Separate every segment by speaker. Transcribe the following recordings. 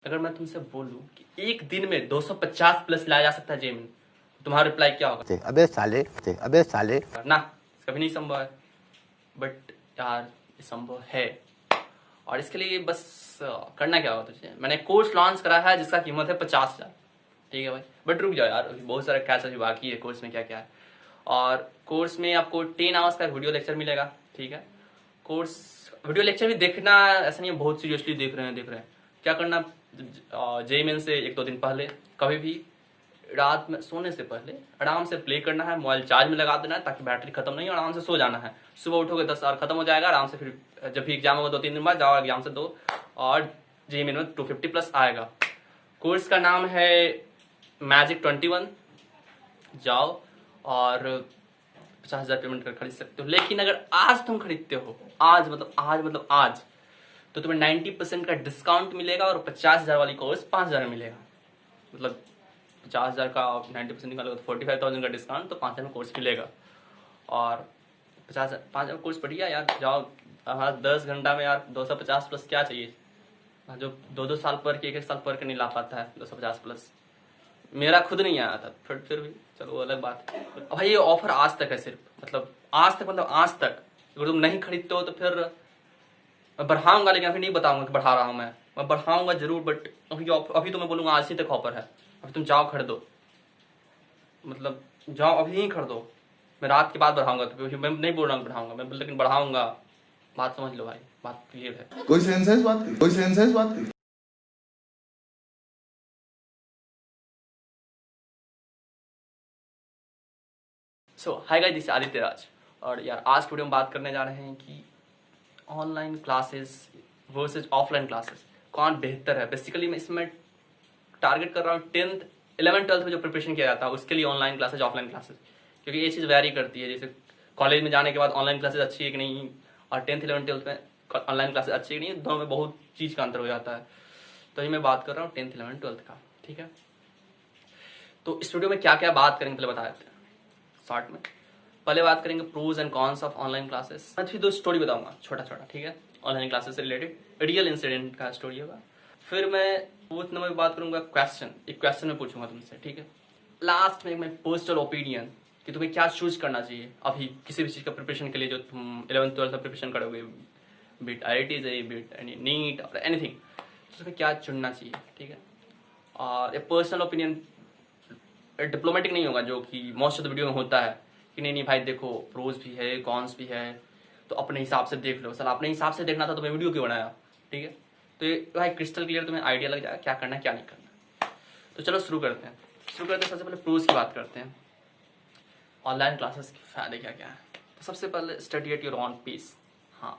Speaker 1: अगर मैं तुमसे बोलूं कि एक दिन में 250 प्लस लाया जा सकता है जेम, तुम्हारा रिप्लाई क्या होगा?
Speaker 2: अबे साले
Speaker 1: ना, कभी नहीं संभव है। बट यार ये संभव है, और इसके लिए बस करना क्या होगा तुझे। मैंने कोर्स लॉन्च करा है जिसका कीमत है 50,000। ठीक है भाई, बट रुक जाओ यार, अभी बहुत सारा कैच अभी बाकी है कोर्स में। क्या क्या है, और कोर्स में आपको 10 आवर्स का वीडियो लेक्चर मिलेगा। ठीक है, कोर्स वीडियो लेक्चर भी देखना ऐसा नहीं है बहुत सीरियसली देख रहे हैं। क्या करना, जेई मेन से 1-2 दिन पहले कभी भी रात में सोने से पहले आराम से प्ले करना है, मोबाइल चार्ज में लगा देना है ताकि बैटरी खत्म नहीं हो, आराम से सो जाना है। सुबह उठोगे 10 आवर खत्म हो जाएगा आराम से। फिर जब भी एग्जाम होगा 2-3 दिन बाद जाओ एग्जाम से दो, और जेई मेन में 250 प्लस आएगा। कोर्स का नाम है मैजिक 21। जाओ और 50,000 पेमेंट कर खरीद सकते हो। लेकिन अगर आज तुम खरीदते हो, आज तो तुम्हें 90% का डिस्काउंट मिलेगा, और 50,000 वाली कोर्स 5,000 में मिलेगा। मतलब 50,000 का 90% निकालोगे तो 45,000 का डिस्काउंट, तो 5,000 में कोर्स मिलेगा। और 5,000 कोर्स बढ़िया यार, जाओ। हाँ, 10 घंटा में यार 250 प्लस क्या चाहिए। जो 2-2 साल पढ़ के 1-1 साल पढ़ के नहीं ला पाता है 250 प्लस। मेरा खुद नहीं आया था, फिर भी चलो अलग बात है। अब भाई ये ऑफर आज तक है सिर्फ, मतलब आज तक। अगर तुम नहीं खरीदते हो तो फिर मैं बढ़ाऊंगा, लेकिन अभी नहीं बताऊंगा कि बढ़ा रहा हूं मैं बढ़ाऊंगा जरूर, बट अभी तो मैं बोलूंगा आज ही तक ऑफर है। अभी तुम जाओ खरीदो, मतलब जाओ अभी ही खरीदो। मैं रात के बाद बढ़ाऊंगा, तो मैं नहीं बोल रहा हूँ बढ़ाऊंगा मैं, लेकिन बढ़ाऊंगा। बात समझ लो भाई, बात क्लियर है।
Speaker 3: कोई सेंस है इस बात की? कोई सेंस है इस बात की?
Speaker 1: So hi guys, this is Aditya Raj. और यार आज की वीडियो में बात करने जा रहे हैं कि online classes versus offline classes कौन बेहतर है। बेसिकली मैं इसमें टारगेट कर रहा हूँ 10th 11th 12th में जो प्रिपरेशन किया जाता है उसके लिए ऑनलाइन क्लासेज ऑफलाइन क्लासेस, क्योंकि ये चीज़ वेरी करती है। जैसे कॉलेज में जाने के बाद ऑनलाइन क्लासेज अच्छी है कि नहीं, और 10th 11th 12th में ऑनलाइन क्लासेज अच्छी है कि नहीं, दोनों में बहुत चीज़ का अंतर हो जाता है। तो ये मैं बात कर रहा हूँ 10th 11th 12th का। ठीक है, तो इस वीडियो में क्या क्या बात करेंगे पहले बता देते हैं शॉर्ट में। पहले बात करेंगे pros and cons of online classes. मैं फिर 2 स्टोरी बताऊंगा छोटा, ठीक है, ऑनलाइन क्लासेस से रिलेटेड रियल इंसिडेंट का स्टोरी होगा। फिर मैं फोर्थ नंबर बात करूंगा एक क्वेश्चन में पूछूंगा तुमसे। ठीक है, लास्ट में मैं पर्सनल ओपिनियन कि तुम्हें क्या चूज करना चाहिए अभी किसी भी चीज़ का प्रिपरेशन के लिए जो तुम 11th 12th में प्रिपरेशन करोगे, बीट IIT से बीट नीट और एनीथिंग, तो तुम्हें क्या चुनना चाहिए। ठीक है, और ये पर्सनल ओपिनियन डिप्लोमेटिक नहीं होगा जो कि मोस्ट ऑफ द वीडियो में होता है कि नहीं भाई देखो प्रोज भी है कॉन्स भी है, तो अपने हिसाब से देख लो। सर अपने हिसाब से देखना था तो मैं वीडियो क्यों बनाया। ठीक है, तो ये भाई क्रिस्टल क्लियर तुम्हें आइडिया लग जाएगा क्या करना है क्या नहीं करना। तो चलो शुरू करते हैं। सबसे पहले प्रोज की बात करते हैं। ऑनलाइन क्लासेस के फायदे क्या क्या है। तो सबसे पहले study at your own pace. हाँ,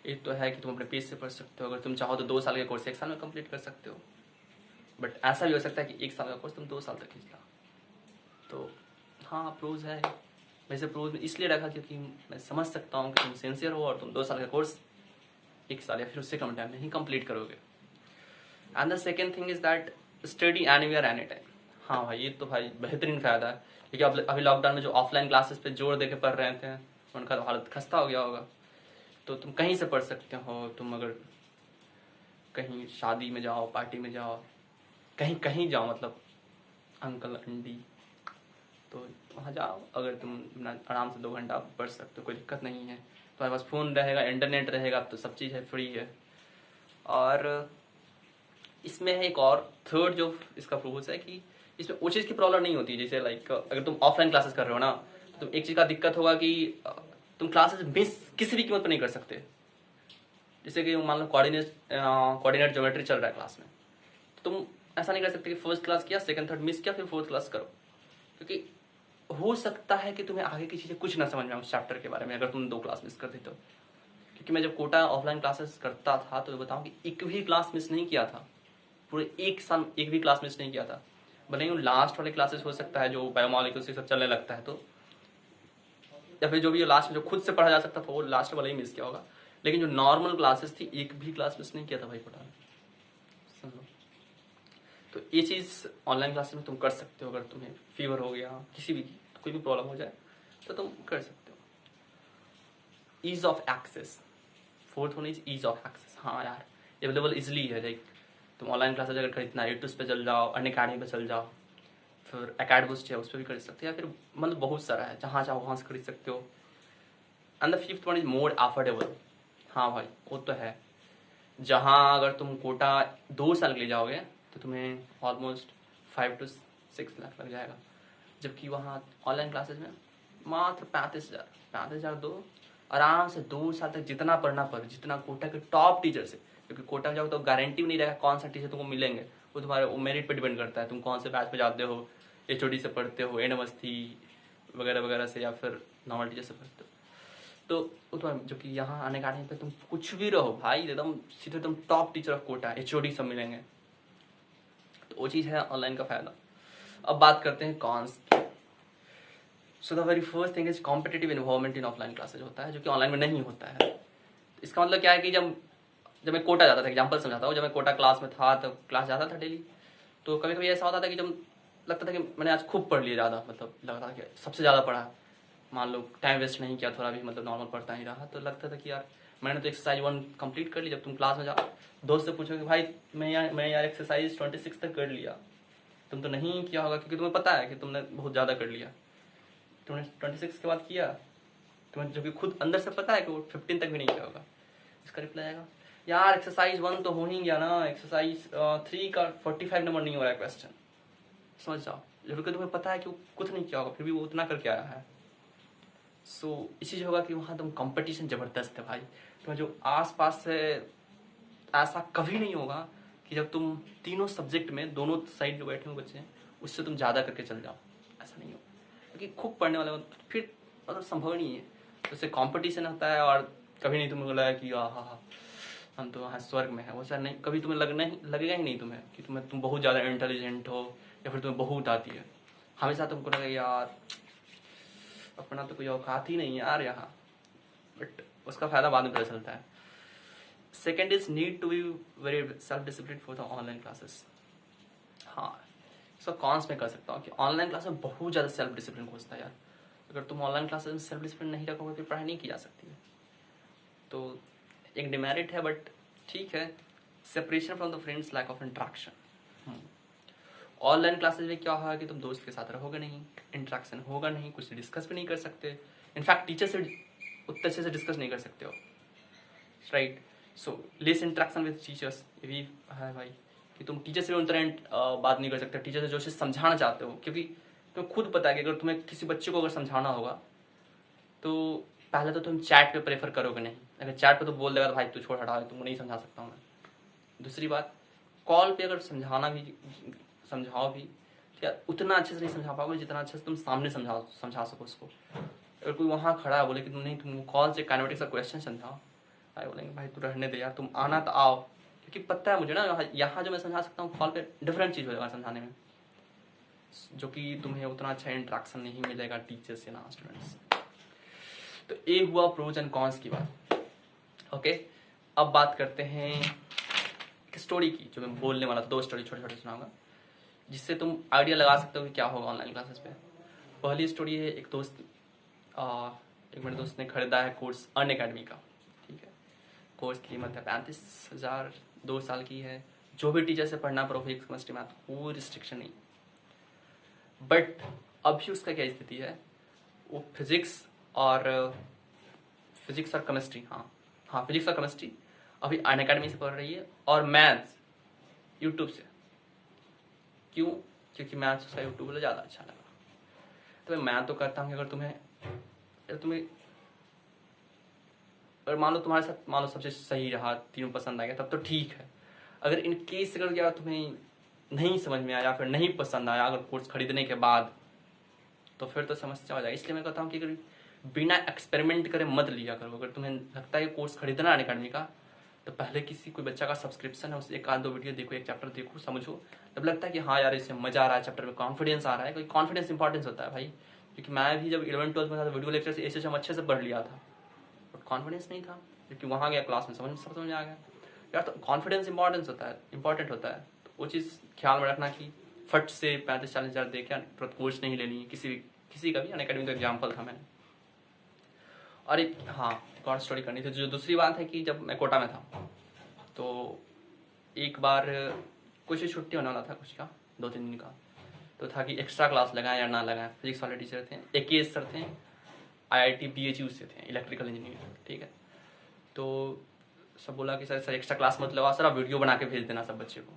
Speaker 1: एक तो है कि तुम अपने पेस से पढ़ सकते हो। अगर तुम चाहो तो 2 साल का कोर्स 1 साल में कंप्लीट कर सकते हो, बट ऐसा भी हो सकता है कि 1 साल का कोर्स तुम 2 साल तक खींच लो। तो हाँ, प्रोज है। वैसे प्रोज में इसलिए रखा क्योंकि मैं समझ सकता हूँ कि तुम सिंसियर हो और तुम 2 साल का कोर्स 1 साल या फिर उससे कम टाइम में ही कंप्लीट करोगे। And the second thing is that study anywhere any time. हाँ भाई, ये तो भाई बेहतरीन फायदा है, क्योंकि अभी लॉकडाउन में जो ऑफलाइन क्लासेस पे जोर दे के पढ़ रहे थे उनका तो हालत खस्ता हो गया होगा। तो तुम कहीं से पढ़ सकते हो। तुम अगर कहीं शादी में जाओ, पार्टी में जाओ, कहीं जाओ, मतलब अंकल आंटी, तो वहाँ जाओ। अगर तुम आराम से 2 घंटा पढ़ सकते हो, कोई दिक्कत नहीं है। तुम्हारे पास फ़ोन रहेगा, इंटरनेट रहेगा, तो सब चीज़ है, फ्री है। और इसमें है एक और थर्ड जो इसका प्रोसेस है कि इसमें वो चीज़ की प्रॉब्लम नहीं होती। जैसे लाइक अगर तुम ऑफलाइन क्लासेस कर रहे हो ना, तो एक चीज़ का दिक्कत होगा कि तुम क्लासेस मिस किसी भी कीमत पर नहीं कर सकते। जैसे कि मान लो कोऑर्डिनेट ज्योमेट्री चल रहा है क्लास में, तो तुम ऐसा नहीं कर सकते कि फर्स्ट क्लास किया, सेकंड थर्ड मिस किया, फिर फोर्थ क्लास करो, क्योंकि हो सकता है कि तुम्हें आगे की चीज़ें कुछ ना समझ में आए उस चैप्टर के बारे में अगर तुम 2 क्लास मिस कर देते हो। क्योंकि मैं जब कोटा ऑफलाइन क्लासेस करता था तो मैं बताऊँ कि एक भी क्लास मिस नहीं किया था, पूरे 1 साल एक भी क्लास मिस नहीं किया था। भले ही लास्ट वाले क्लासेस हो सकता है जो बायोमॉलिक्यूल्स से सब चलने लगता है, तो या फिर जो भी लास्ट में जो खुद से पढ़ा जा सकता था वो लास्ट वाला ही मिस किया होगा। लेकिन जो नॉर्मल क्लासेस थी एक भी क्लास मिस नहीं किया था भाई कोटा में, समझो। तो ये चीज़ ऑनलाइन क्लासेस में तुम कर सकते हो। अगर तुम्हें फीवर हो गया, किसी भी कोई भी प्रॉब्लम हो जाए तो तुम कर सकते हो। Ease of access, fourth one is ease of access. हाँ यार, अवेलेबल इजिली है। लाइक तुम ऑनलाइन क्लासेज अगर खरीदना है यूट्यूब पे चल जाओ, अनअकैडमी पे चल जाओ, फिर अकेडबूस्ट है उस पर भी खरीद सकते हो, या फिर मतलब बहुत सारा है, जहाँ चाहो वहाँ से खरीद सकते हो। And the fifth one is more affordable. हाँ भाई वो तो है, जहाँ अगर तुम कोटा 2 साल के लिए जाओगे तो तुम्हें ऑलमोस्ट 5 to 6 लाख लग जाएगा, जबकि वहाँ ऑनलाइन क्लासेज में मात्र 35,000 दो, आराम से 2 साल तक जितना पढ़ना पड़े, जितना कोटा के टॉप टीचर से, क्योंकि कोटा में जाओ तो गारंटी भी नहीं रहेगा कौन सा टीचर तुमको मिलेंगे, वो तुम्हारे मेरिट पे डिपेंड करता है, तुम कौन से बैच पे जाते हो, HOD से पढ़ते हो, एनएमएसटी वगैरह वगैरह से, या फिर नॉर्मल टीचर से पढ़ते हो। तो वो तो जो कि यहाँ आने का पे तुम कुछ भी रहो भाई, एकदम सीधे तुम top teacher of Kota, HOD सब मिलेंगे, तो वो चीज़ है ऑनलाइन का फायदा। अब बात करते हैं कॉन्स की। So the very first thing is competitive involvement in offline classes होता है, जो कि ऑनलाइन में नहीं होता है। इसका मतलब क्या है कि जब मैं कोटा जाता था, एग्जाम्पल समझाता हूँ, जब मैं कोटा क्लास में था तब क्लास जाता था डेली, तो कभी कभी ऐसा होता था कि जब लगता था कि मैंने आज खूब पढ़ लिया ज़्यादा, मतलब लगता था कि सबसे ज़्यादा पढ़ा, मान लो टाइम वेस्ट नहीं किया, थोड़ा भी मतलब नॉर्मल पढ़ता ही रहा, तो लगता था कि यार मैंने तो एक्सरसाइज 1 कंप्लीट कर ली। जब तुम क्लास में जाओ, दोस्त से पूछो कि भाई मैं यार एक्सरसाइज 26 तक कर लिया, तुम तो नहीं किया होगा, क्योंकि तुम्हें पता है कि तुमने बहुत ज़्यादा कर लिया, तुमने 26 के बाद किया, तुम्हें जो कि खुद अंदर से पता है कि वो 15 तक भी नहीं किया होगा। इसका रिप्लाई आएगा यार एक्सरसाइज 1 तो हो ही गया ना, एक्सरसाइज 3 का 45 नंबर नहीं हो रहा है क्वेश्चन, समझ जाओ, जबकि तुम्हें पता है कि वो कुछ नहीं किया होगा, फिर भी वो उतना करके आया है। सो इसी से होगा कि वहाँ तुम कंपटीशन जबरदस्त है भाई, तुम्हें जो आस पास से ऐसा कभी नहीं होगा कि जब तुम तीनों सब्जेक्ट में दोनों साइड में बैठे हुए बच्चे हैं उससे तुम ज़्यादा करके चल जाओ, ऐसा नहीं होगा, क्योंकि खूब पढ़ने वाले फिर मतलब संभव नहीं है, तो उससे कॉम्पिटिशन होता है। और कभी नहीं तुम्हें लगा कि हाँ हम तो वहाँ स्वर्ग में है, वो सर नहीं, कभी तुम्हें लगेगा ही नहीं तुम्हें कि तुम बहुत ज़्यादा इंटेलिजेंट हो या फिर तुम्हें बहुत आती है, हमेशा तुमको लगेगा यार अपना तो कोई औकात ही नहीं है यार यहाँ, बट उसका फायदा बाद में पता चलता है। Second is need to be very self discipline for the online classes. हाँ, इसका कॉन्स में कर सकता हूँ कि ऑनलाइन क्लास में बहुत ज़्यादा सेल्फ डिसिप्लिन खोजता है यार, अगर तुम ऑनलाइन क्लासेस में सेल्फ डिसिप्लिन नहीं रखोगे फिर पढ़ाई नहीं की जा सकती है, तो एक डिमेरिट है, बट ठीक है। Separation from the friends, lack of interaction. Online classes में क्या होगा कि तुम दोस्त के साथ रहोगे नहीं, इंट्रैक्शन होगा नहीं, कुछ डिस्कस भी नहीं कर सकते, इनफैक्ट टीचर से उतने अच्छे से डिस्कस नहीं कर सकते हो, right. So less interaction with teachers, ये भी है भाई कि तुम टीचर से भी उतना बात नहीं कर सकते, टीचर से जो चीज़ समझाना चाहते हो, क्योंकि तुम्हें खुद पता है कि अगर तुम्हें किसी बच्चे को अगर समझाना होगा तो पहले तो तुम चैट पे प्रेफर करोगे नहीं, अगर चैट पे तो बोल देगा तो भाई तू छोड़ हटा, तुमको नहीं समझा सकता हूँ मैं। दूसरी बात, कॉल पे अगर समझाओ भी या उतना अच्छे से नहीं समझा पाओगे जितना अच्छे से तुम सामने समझा सको उसको। अगर कोई वहाँ खड़ा है बोले कि तुम नहीं, तुम कॉल से काइनेमेटिक्स का क्वेश्चन समझाओ, भाई बोलेंगे भाई तू रहने दे यार, तुम आना तो आओ, क्योंकि पता है मुझे ना यहाँ जो मैं समझा सकता हूँ कॉल पे डिफरेंट चीज़ हो जाएगा समझाने में, जो कि तुम्हें उतना अच्छा इंट्रैक्शन नहीं मिलेगा टीचर से ना स्टूडेंट्स। तो ये हुआ प्रोज एंड कॉन्स की बात। ओके, अब बात करते हैं एक स्टोरी की, जो मैं बोलने वाला था, 2 स्टोरी छोटे छोटे सुनाऊंगा जिससे तुम आइडिया लगा सकते हो कि क्या होगा ऑनलाइन क्लासेस पे। पहली स्टोरी है, एक मेरे दोस्त ने खरीदा है कोर्स अनअकैडमी का, ठीक है, कोर्स की कीमत है 35,000, 2 साल की है, जो भी टीचर से पढ़ना प्रोफिक्स केमिस्ट्री मैथ, कोई रिस्ट्रिक्शन नहीं। बट अभी उसका क्या स्थिति है, वो फिजिक्स और केमिस्ट्री, फिजिक्स और केमिस्ट्री अभी अनअकैडमी से पढ़ रही है, और मैथ्स यूट्यूब से। क्यों? क्योंकि मैथ्स उसका यूट्यूब वाला ज़्यादा अच्छा लगा। तो मैं तो करता हूँ कि अगर तुम्हें अगर मान लो सबसे सही रहा, तीनों पसंद आ गया, तब तो ठीक है। अगर इन केस अगर क्या तुम्हें नहीं समझ में आया या फिर नहीं पसंद आया अगर कोर्स खरीदने के बाद, तो फिर तो समस्या हो जाएगी। इसलिए मैं कहता हूँ कि अगर बिना एक्सपेरिमेंट करे मत लिया करो। अगर तुम्हें लगता है कि कोर्स खरीदना है अनअकैडमी का, तो पहले कोई बच्चा का सब्सक्रिप्शन है, उससे 1-2 वीडियो देखो, एक चैप्टर देखो, समझो, तब लगता है कि हाँ यार इससे मजा आ रहा है, चैप्टर में कॉन्फिडेंस आ रहा है। कोई कॉन्फिडेंस इंपॉर्टेंस होता है भाई, क्योंकि मैं भी जब 11-12 में था तो वीडियो लेक्चर से ऐसे अच्छे से पढ़ लिया था, बट कॉन्फिडेंस नहीं था, क्योंकि वहाँ गया क्लास में सब समझ आ गया यार। तो कॉन्फिडेंस इंपॉर्टेंट होता है। तो वो चीज़ ख्याल में रखना कि फट से 35-40 हज़ार दे के तुरंत कोर्स नहीं लेनी है, किसी का भी। अनअकैडमी का एग्जाम्पल था मैंने। और एक और स्टोरी करनी थी। जो दूसरी बात है कि जब मैं कोटा में था तो एक बार कुछ छुट्टी होने वाला था कुछ का 2-3 दिन का, तो था कि एक्स्ट्रा क्लास लगाएं या ना लगाएं। फिजिक्स वाले टीचर थे, AKS सर थे, IIT BHU से थे, इलेक्ट्रिकल इंजीनियर, ठीक है। तो सब बोला कि सर एक्स्ट्रा क्लास मत लगाओ सर, आप वीडियो बना के भेज देना सब बच्चे को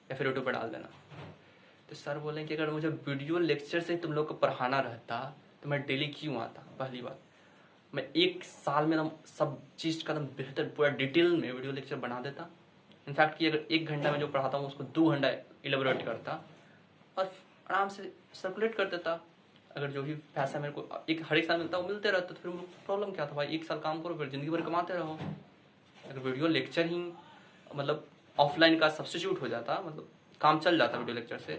Speaker 1: या फिर यूट्यूब पर डाल देना। तो सर बोले कि अगर मुझे वीडियो लेक्चर से तुम लोग को पढ़ाना रहता तो मैं डेली क्यों आता। पहली बात, मैं 1 साल में सब चीज़ का बेहतर पूरा डिटेल में वीडियो लेक्चर बना देता। इनफैक्ट कि अगर 1 घंटा में जो पढ़ाता हूँ उसको 2 घंटा इलेबोरेट करता और आराम से सर्कुलेट कर देता। अगर जो भी पैसा मेरे को हर एक साल मिलता वो मिलते रहता तो फिर प्रॉब्लम क्या था भाई, 1 साल काम करो फिर ज़िंदगी भर कमाते रहो। अगर वीडियो लेक्चर ही मतलब ऑफलाइन का सब्स्टिट्यूट हो जाता, मतलब काम चल जाता वीडियो लेक्चर से,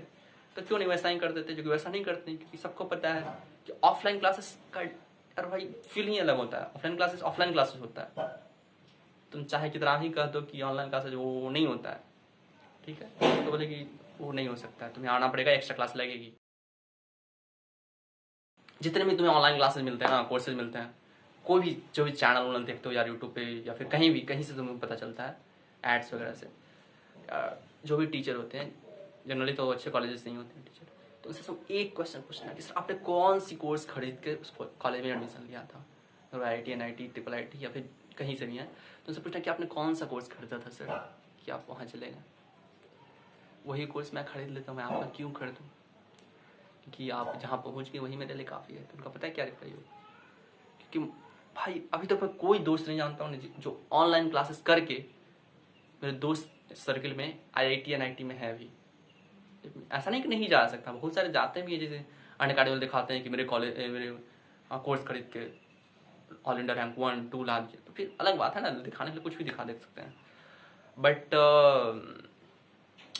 Speaker 1: तो क्यों नहीं वैसा ही कर देते। जो कि वैसा नहीं करते क्योंकि सबको पता है कि ऑफलाइन क्लासेस का यार भाई फील ही अलग होता है। ऑफलाइन क्लासेस होता है, तुम चाहे कितना ही कह दो कि ऑनलाइन क्लासेस वो नहीं होता है, ठीक है। तो बोले कि वो नहीं हो सकता है, तुम्हें आना पड़ेगा, एक्स्ट्रा क्लास लगेगी। जितने भी तुम्हें ऑनलाइन क्लासेस मिलते हैं ना, कोर्सेज मिलते हैं, कोई भी जो भी चैनल उन्होंने देखते हो यार यूट्यूब पे या फिर कहीं से तुम्हें पता चलता है एड्स वगैरह से, जो भी टीचर होते हैं जनरली तो अच्छे कॉलेजेस नहीं होते हैं टीचर, तो उनसे सब एक क्वेश्चन पूछना कि सर आपने कौन सी कोर्स खरीद के उस कॉलेज में एडमिशन लिया था, IIT NIT IIIT या फिर कहीं से भी है, तो उनसे पूछना कि आपने कौन सा कोर्स खरीदा था सर कि आप वहाँ चले गए। वही कोर्स मैं खरीद लेता हूँ, मैं आपका क्यों खरीदूँ, क्योंकि आप जहाँ पहुँच गए वही मेरे लिए काफ़ी है। तो उनका पता है क्या रिप्लाई हो, क्योंकि भाई अभी तक मैं कोई दोस्त नहीं जानता हूँ जो ऑनलाइन क्लासेस करके मेरे दोस्त सर्किल में IIT NIT में है अभी। ऐसा नहीं कि नहीं जा सकता, बहुत सारे जाते भी हैं, जैसे अनअकैडमी वाले दिखाते हैं कि मेरे कोर्स खरीद के ऑल इंडिया रैंक 1-2 ला दिए, तो फिर अलग बात है ना, दिखाने के लिए कुछ भी दिखा दे सकते हैं। बट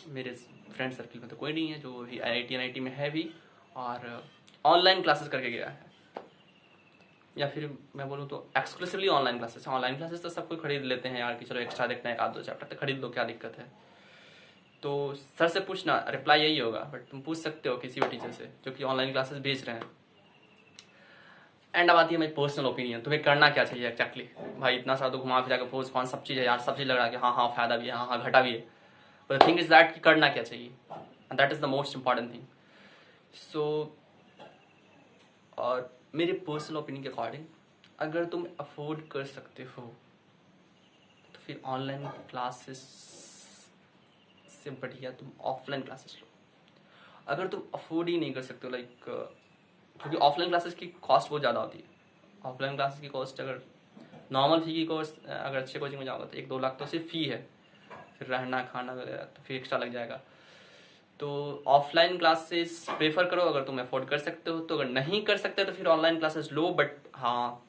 Speaker 1: मेरे फ्रेंड सर्किल में तो कोई नहीं है जो भी IIT NIT में है भी और ऑनलाइन क्लासेस करके गया है, या फिर मैं बोलूँ तो एक्सक्लूसिवली ऑनलाइन क्लासेस तो सब कोई खरीद लेते हैं यार कि चलो एक्स्ट्रा देखना है 1-2 चैप्टर तो खरीद लो, क्या दिक्कत है। तो सर से पूछना, रिप्लाई यही होगा, बट तुम पूछ सकते हो किसी भी टीचर से जो कि ऑनलाइन क्लासेस बेच रहे हैं। एंड अब आती है मेरी पर्सनल ओपिनियन, तुम्हें करना क्या चाहिए एक्जैक्टली। भाई इतना सारा तो घुमा फिरा के पोस्ट कौन सब चीज़ है यार, सब चीज़ लग रहा है कि हाँ फायदा भी है, हाँ घाटा भी है, but the thing is that कि करना क्या चाहिए, and that is the most important thing. So और मेरे पर्सनल ओपिनियन के अकॉर्डिंग अगर तुम अफोर्ड कर सकते हो तो फिर ऑनलाइन क्लासेस से बढ़िया तुम ऑफलाइन क्लासेस लो। अगर तुम अफोर्ड ही नहीं कर सकते हो लाइक, क्योंकि ऑफलाइन क्लासेस की कॉस्ट बहुत ज़्यादा होती है। ऑफलाइन क्लासेस की कॉस्ट अगर नॉर्मल फी की कॉस्ट अगर अच्छे कोचिंग में जाओगे तो 1-2 लाख तो सिर्फ फी है, फिर रहना खाना वगैरह तो फिर एक्स्ट्रा लग जाएगा। तो ऑफलाइन क्लासेस प्रेफर करो अगर तुम अफोर्ड कर सकते हो, तो अगर नहीं कर सकते तो फिर ऑनलाइन क्लासेस लो, बट हाँ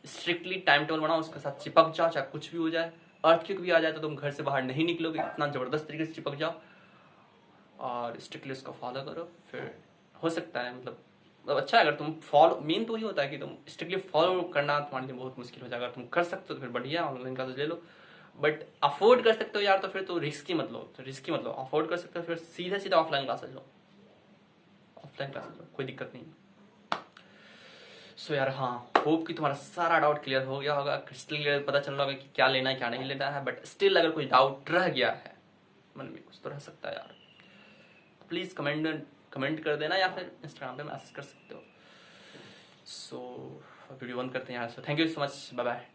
Speaker 1: स्ट्रिक्टली टाइम टेबल बनाओ, उसके साथ चिपक जाओ, चाहे कुछ भी हो जाए, अर्थक्वेक भी आ जाए तो तुम घर से बाहर नहीं निकलोगे, इतना ज़बरदस्त तरीके से चिपक जाओ और स्ट्रिक्टली उसको फॉलो करो, फिर हो सकता है मतलब अच्छा है। अगर तुम फॉलो, मेन तो वही होता है कि तुम स्ट्रिक्टली फॉलो करना तुम्हारे लिए बहुत मुश्किल हो जाएगा। अगर तुम कर सकते हो तो फिर बढ़िया ऑनलाइन क्लासेस ले लो, बट अफोर्ड कर सकते हो यार तो फिर तो रिस्की मत लो, अफोर्ड कर सकते हो फिर सीधा ऑफलाइन क्लासेस लो, कोई दिक्कत नहीं। सो यार हाँ, होप कि तुम्हारा सारा डाउट क्लियर हो गया होगा, क्रिस्टल क्लियर पता चल रहा होगा कि क्या लेना है क्या नहीं लेना है। बट स्टिल अगर कोई डाउट रह गया है मन में, कुछ तो रह सकता है यार, प्लीज कमेंट कर देना या फिर इंस्टाग्राम पे मैसेज कर सकते हो। सो वीडियो बंद करते हैं यार। So thank you so much, bye bye.